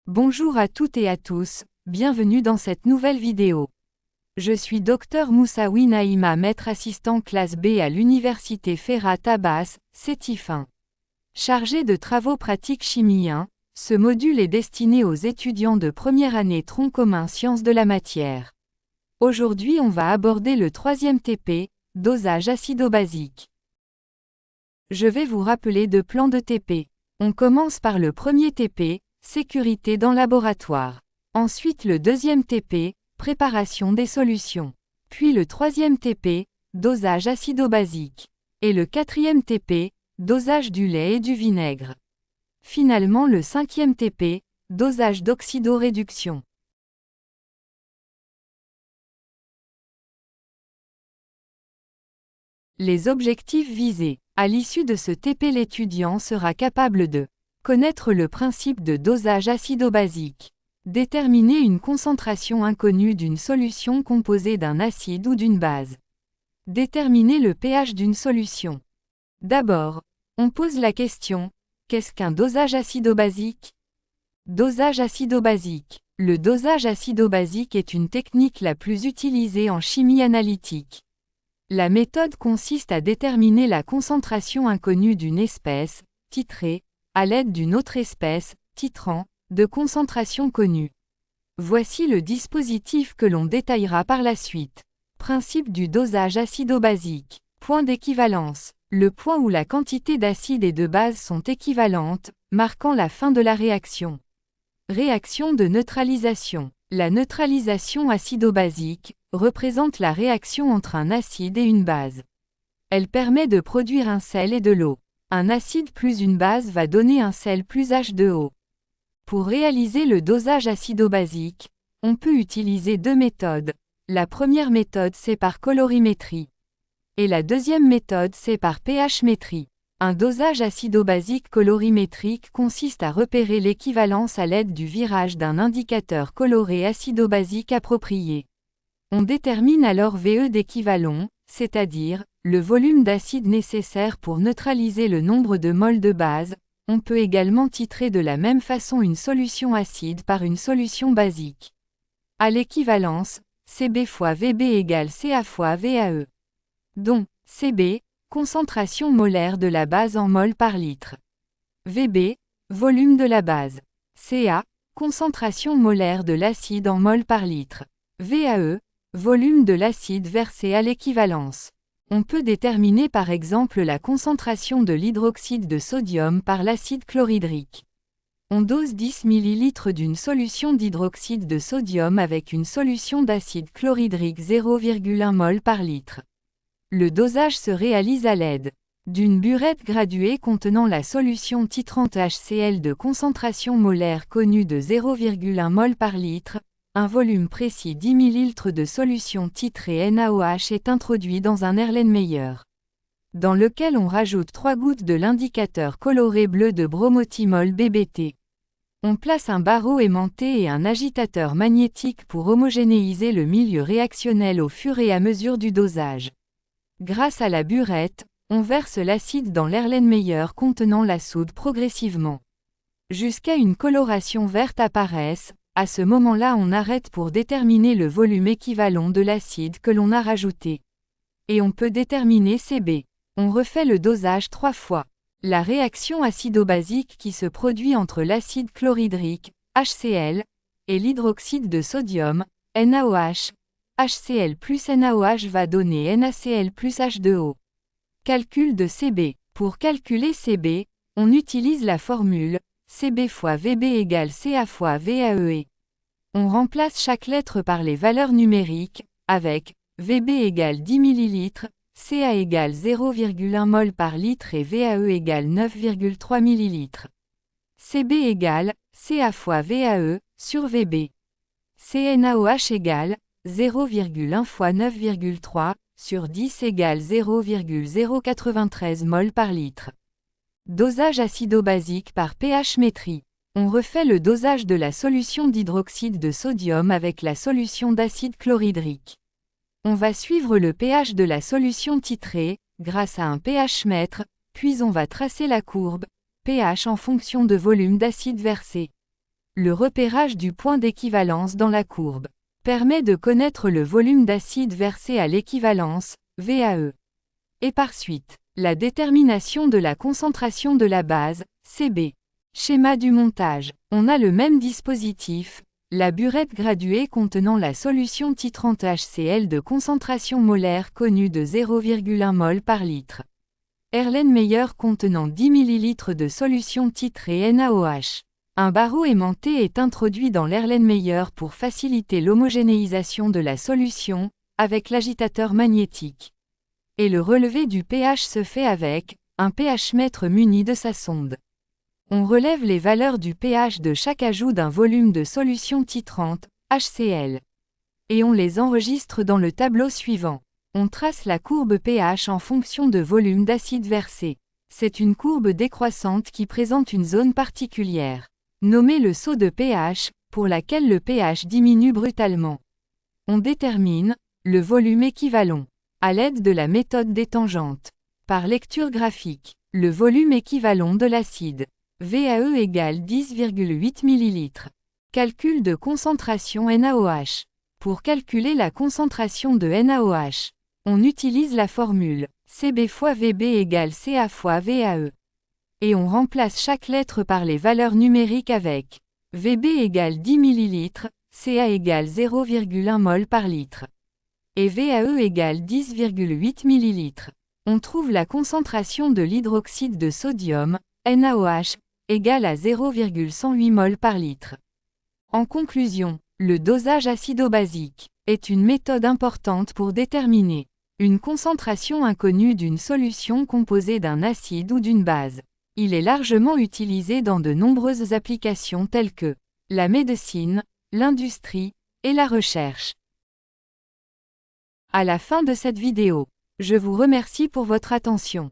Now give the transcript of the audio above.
Bonjour à toutes et à tous, bienvenue dans cette nouvelle vidéo. Je suis Dr Moussaoui Naïma, maître assistant classe B à l'Université Ferhat Abbas, Sétif 1. Chargé de travaux pratiques chimie 1, ce module est destiné aux étudiants de première année tronc commun sciences de la matière. Aujourd'hui on va aborder le troisième TP, dosage acido-basique. Je vais vous rappeler deux plans de TP. On commence par le premier TP, sécurité dans laboratoire. Ensuite le deuxième TP, préparation des solutions. Puis le troisième TP, dosage acido-basique. Et le quatrième TP, dosage du lait et du vinaigre. Finalement le cinquième TP, dosage d'oxydoréduction. Les objectifs visés. À l'issue de ce TP, l'étudiant sera capable de connaître le principe de dosage acido-basique. Déterminer une concentration inconnue d'une solution composée d'un acide ou d'une base. Déterminer le pH d'une solution. D'abord, on pose la question, qu'est-ce qu'un dosage acido-basique ? Dosage acido-basique. Le dosage acido-basique est une technique la plus utilisée en chimie analytique. La méthode consiste à déterminer la concentration inconnue d'une espèce, titrée, à l'aide d'une autre espèce, titrant, de concentration connue. Voici le dispositif que l'on détaillera par la suite. Principe du dosage acido-basique. Point d'équivalence. Le point où la quantité d'acide et de base sont équivalentes, marquant la fin de la réaction. Réaction de neutralisation. La neutralisation acido-basique représente la réaction entre un acide et une base. Elle permet de produire un sel et de l'eau. Un acide plus une base va donner un sel plus H2O. Pour réaliser le dosage acido-basique, on peut utiliser deux méthodes. La première méthode c'est par colorimétrie. Et la deuxième méthode c'est par pH-métrie. Un dosage acido-basique colorimétrique consiste à repérer l'équivalence à l'aide du virage d'un indicateur coloré acido-basique approprié. On détermine alors VE d'équivalent, c'est-à-dire, le volume d'acide nécessaire pour neutraliser le nombre de moles de base. On peut également titrer de la même façon une solution acide par une solution basique. À l'équivalence, Cb fois Vb égale Ca fois VAE. Dont, Cb, concentration molaire de la base en mol par litre. Vb, volume de la base. Ca, concentration molaire de l'acide en mol par litre. VAE, volume de l'acide versé à l'équivalence. On peut déterminer par exemple la concentration de l'hydroxyde de sodium par l'acide chlorhydrique. On dose 10 ml d'une solution d'hydroxyde de sodium avec une solution d'acide chlorhydrique 0,1 mol par litre. Le dosage se réalise à l'aide d'une burette graduée contenant la solution titrante HCl de concentration molaire connue de 0,1 mol par litre. Un volume précis 10 ml de solution titrée NaOH est introduit dans un Erlenmeyer, dans lequel on rajoute 3 gouttes de l'indicateur coloré bleu de bromothymol BBT. On place un barreau aimanté et un agitateur magnétique pour homogénéiser le milieu réactionnel au fur et à mesure du dosage. Grâce à la burette, on verse l'acide dans l'Erlenmeyer contenant la soude progressivement, jusqu'à une coloration verte apparaisse. À ce moment-là on arrête pour déterminer le volume équivalent de l'acide que l'on a rajouté. Et on peut déterminer Cb. On refait le dosage 3 fois. La réaction acido-basique qui se produit entre l'acide chlorhydrique, HCl, et l'hydroxyde de sodium, NaOH, HCl plus NaOH va donner NaCl plus H2O. Calcul de Cb. Pour calculer Cb, on utilise la formule Cb fois Vb égale Ca fois VAE. On remplace chaque lettre par les valeurs numériques, avec Vb égale 10 ml, Ca égale 0,1 mol par litre et VAE égale 9,3 ml. Cb égale Ca fois VAE sur Vb. CnAOH égale 0,1 fois 9,3 sur 10 égale 0,093 mol par litre. Dosage acido-basique par pH-métrie. On refait le dosage de la solution d'hydroxyde de sodium avec la solution d'acide chlorhydrique. On va suivre le pH de la solution titrée, grâce à un pH-mètre, puis on va tracer la courbe, pH en fonction de volume d'acide versé. Le repérage du point d'équivalence dans la courbe permet de connaître le volume d'acide versé à l'équivalence, VAE. Et par suite, la détermination de la concentration de la base, CB. Schéma du montage. On a le même dispositif, la burette graduée contenant la solution titrante HCl de concentration molaire connue de 0,1 mol par litre. Erlenmeyer contenant 10 ml de solution titrée NaOH. Un barreau aimanté est introduit dans l'Erlenmeyer pour faciliter l'homogénéisation de la solution, avec l'agitateur magnétique. Et le relevé du pH se fait avec un pH-mètre muni de sa sonde. On relève les valeurs du pH de chaque ajout d'un volume de solution titrante, HCl. Et on les enregistre dans le tableau suivant. On trace la courbe pH en fonction de volume d'acide versé. C'est une courbe décroissante qui présente une zone particulière, nommée le saut de pH, pour laquelle le pH diminue brutalement. On détermine le volume équivalent à l'aide de la méthode des tangentes. Par lecture graphique, le volume équivalent de l'acide, VAE égale 10,8 ml. Calcul de concentration NaOH. Pour calculer la concentration de NaOH, on utilise la formule CB fois VB égale CA fois VAE. Et on remplace chaque lettre par les valeurs numériques avec VB égale 10 ml, CA égale 0,1 mol par litre. Et VAE égale 10,8 ml. On trouve la concentration de l'hydroxyde de sodium, NaOH, égale à 0,108 mol par litre. En conclusion, le dosage acido-basique est une méthode importante pour déterminer une concentration inconnue d'une solution composée d'un acide ou d'une base. Il est largement utilisé dans de nombreuses applications telles que la médecine, l'industrie et la recherche. À la fin de cette vidéo, je vous remercie pour votre attention.